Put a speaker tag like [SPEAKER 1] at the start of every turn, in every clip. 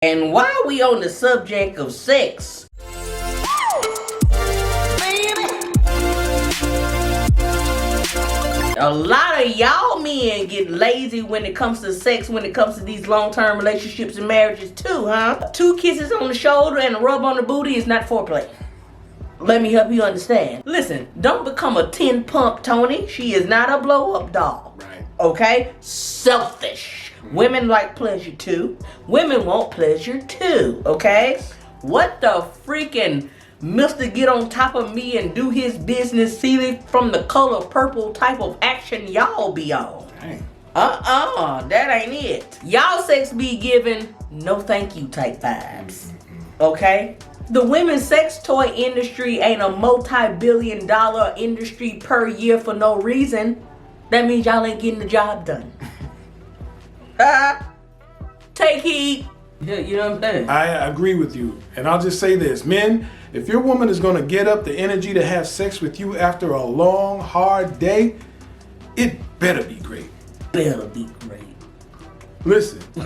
[SPEAKER 1] And while we on the subject of sex, a lot of y'all men get lazy when it comes to sex, when it comes to these long-term relationships and marriages too, huh? 2 kisses on the shoulder and a rub on the booty is not foreplay. Let me help you understand. Listen, don't become a 10 pump Tony. She is not a blow-up doll.
[SPEAKER 2] Right.
[SPEAKER 1] Okay? Selfish. Women like pleasure too. Women want pleasure too. Okay? What the freaking Mr. Get on top of me and do his business, see it from the color purple type of action y'all be on.
[SPEAKER 2] Dang.
[SPEAKER 1] That ain't it. Y'all sex be giving no thank you type vibes. Okay? The women's sex toy industry ain't a multi-billion-dollar industry per year for no reason. That means y'all ain't getting the job done. Take heed. Yeah, you know what I'm saying?
[SPEAKER 2] I agree with you. And I'll just say this. Men, if your woman is going to get up the energy to have sex with you after a long, hard day, it better be great.
[SPEAKER 1] Better be great.
[SPEAKER 2] Listen. You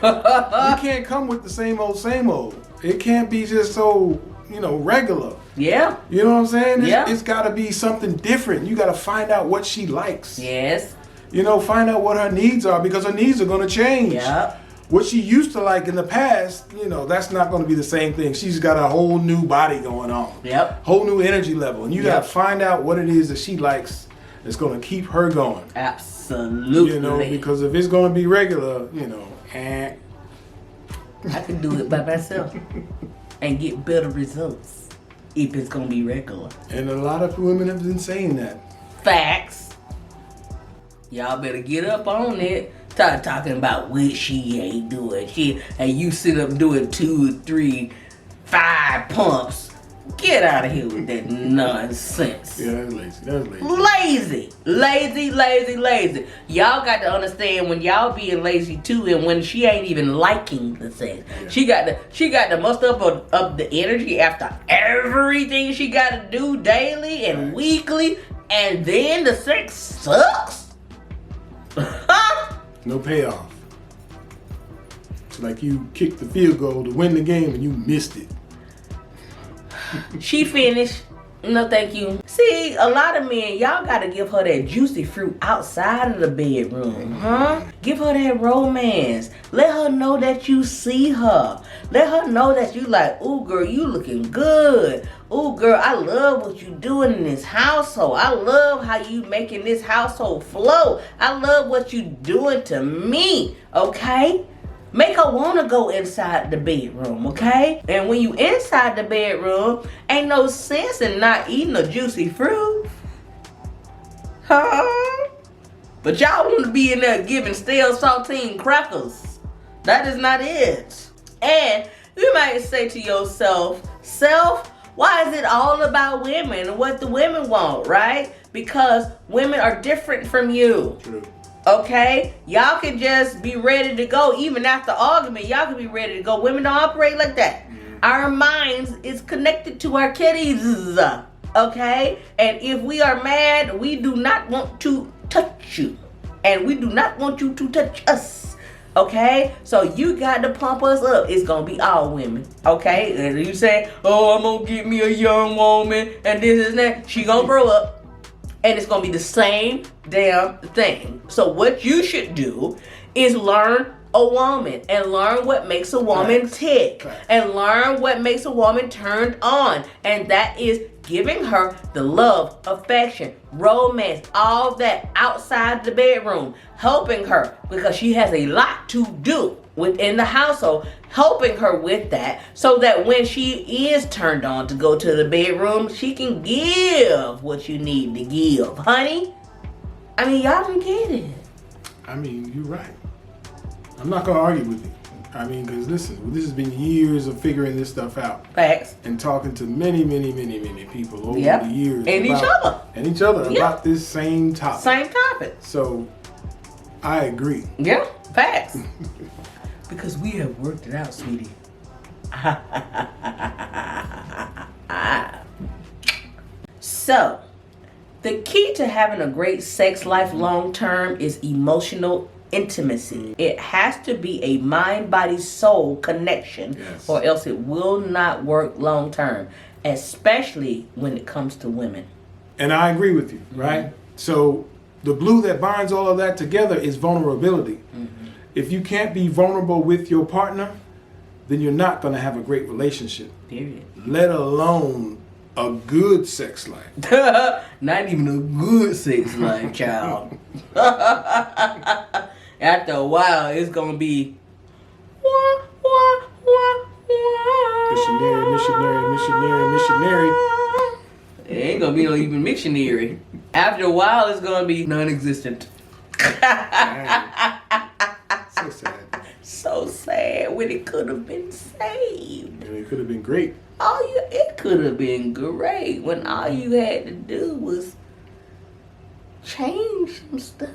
[SPEAKER 2] can't come with the same old, same old. It can't be just so, regular.
[SPEAKER 1] Yeah.
[SPEAKER 2] You know what I'm saying?
[SPEAKER 1] Yeah.
[SPEAKER 2] It's got to be something different. You got to find out what she likes.
[SPEAKER 1] Yes.
[SPEAKER 2] Find out what her needs are, because her needs are going to change.
[SPEAKER 1] Yeah.
[SPEAKER 2] What she used to like in the past, that's not going to be the same thing. She's got a whole new body going on.
[SPEAKER 1] Yep.
[SPEAKER 2] Whole new energy level. And you got to find out what it is that she likes that's going to keep her going.
[SPEAKER 1] Absolutely.
[SPEAKER 2] Because if it's going to be regular,
[SPEAKER 1] I can do it by myself and get better results if it's going to be regular.
[SPEAKER 2] And a lot of women have been saying that.
[SPEAKER 1] Facts. Y'all better get up on it. Start talking about what she ain't doing. And you sit up doing 2, 3, 5 pumps. Get out of here with that nonsense.
[SPEAKER 2] Yeah, that's lazy. That's lazy.
[SPEAKER 1] Lazy. Y'all got to understand when y'all being lazy too, and when she ain't even liking the sex. Yeah. She got to muster up the energy after everything she got to do daily and weekly, and then the sex sucks.
[SPEAKER 2] No payoff. It's like you kicked the field goal to win the game and you missed it.
[SPEAKER 1] She finished. No, thank you. See, a lot of men, y'all gotta give her that juicy fruit outside of the bedroom, huh? Give her that romance. Let her know that you see her. Let her know that you like, ooh, girl, you looking good. Ooh, girl, I love what you doing in this household. I love how you making this household flow. I love what you doing to me, okay? Make her want to go inside the bedroom, okay? And when you inside the bedroom, ain't no sense in not eating a juicy fruit. Huh? But y'all want to be in there giving stale saltine crackers. That is not it. And you might say to yourself, why is it all about women and what the women want, right? Because women are different from you.
[SPEAKER 2] True.
[SPEAKER 1] Okay, y'all can just be ready to go. Even after argument, y'all can be ready to go. Women don't operate like that. Our minds is connected to our kitties. Okay, and if we are mad, we do not want to touch you, and we do not want you to touch us. Okay, so you got to pump us up. It's gonna be all women. Okay, and you say, oh, I'm gonna get me a young woman and this and that. She gonna grow up. And it's going to be the same damn thing. So what you should do is learn a woman and learn what makes a woman tick and learn what makes a woman turned on. And that is giving her the love, affection, romance, all that outside the bedroom, helping her because she has a lot to do within the household, helping her with that so that when she is turned on to go to the bedroom, she can give what you need to give, honey. I mean, y'all don't get it.
[SPEAKER 2] I mean, you're right. I'm not going to argue with you. I mean, because listen, this has been years of figuring this stuff out.
[SPEAKER 1] Facts.
[SPEAKER 2] And talking to many people over the years.
[SPEAKER 1] And each other
[SPEAKER 2] about this same topic.
[SPEAKER 1] Same topic.
[SPEAKER 2] So, I agree.
[SPEAKER 1] Yeah, facts. Because we have worked it out, sweetie. So, the key to having a great sex life long term is emotional intimacy. It has to be a mind, body, soul connection,
[SPEAKER 2] Yes.
[SPEAKER 1] or else it will not work long term, especially when it comes to women.
[SPEAKER 2] And I agree with you, right? So the glue that binds all of that together is vulnerability. If you can't be vulnerable with your partner, then you're not going to have a great relationship.
[SPEAKER 1] Period.
[SPEAKER 2] Let alone a good sex life.
[SPEAKER 1] Not even a good sex life, child. After a while, it's gonna be
[SPEAKER 2] Missionary.
[SPEAKER 1] It ain't gonna be no even missionary. After a while, it's gonna be non-existent.
[SPEAKER 2] So sad.
[SPEAKER 1] So sad when it could have been saved.
[SPEAKER 2] And it could have been great.
[SPEAKER 1] It could have been great when all you had to do was change some stuff.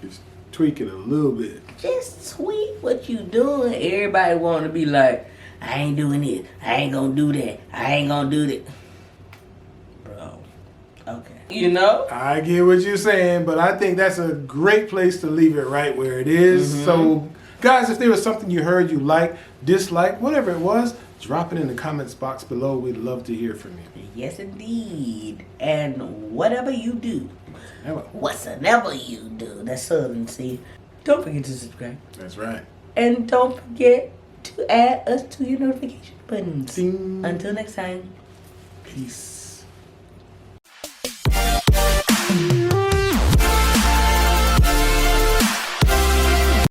[SPEAKER 2] Just tweak it a little bit.
[SPEAKER 1] Just tweak what you doing. Everybody want to be like, I ain't doing it. I ain't gonna do that. I ain't gonna do that. Bro, okay. You know?
[SPEAKER 2] I get what you're saying, but I think that's a great place to leave it right where it is. So, guys, if there was something you heard you like, dislike, whatever it was, drop it in the comments box below. We'd love to hear from you.
[SPEAKER 1] Yes, indeed. And whatever you do,
[SPEAKER 2] Hello.
[SPEAKER 1] whatsoever you do, that's Southern, see? Don't forget to subscribe.
[SPEAKER 2] That's right.
[SPEAKER 1] And don't forget to add us to your notification buttons.
[SPEAKER 2] Ding.
[SPEAKER 1] Until next time.
[SPEAKER 2] Peace.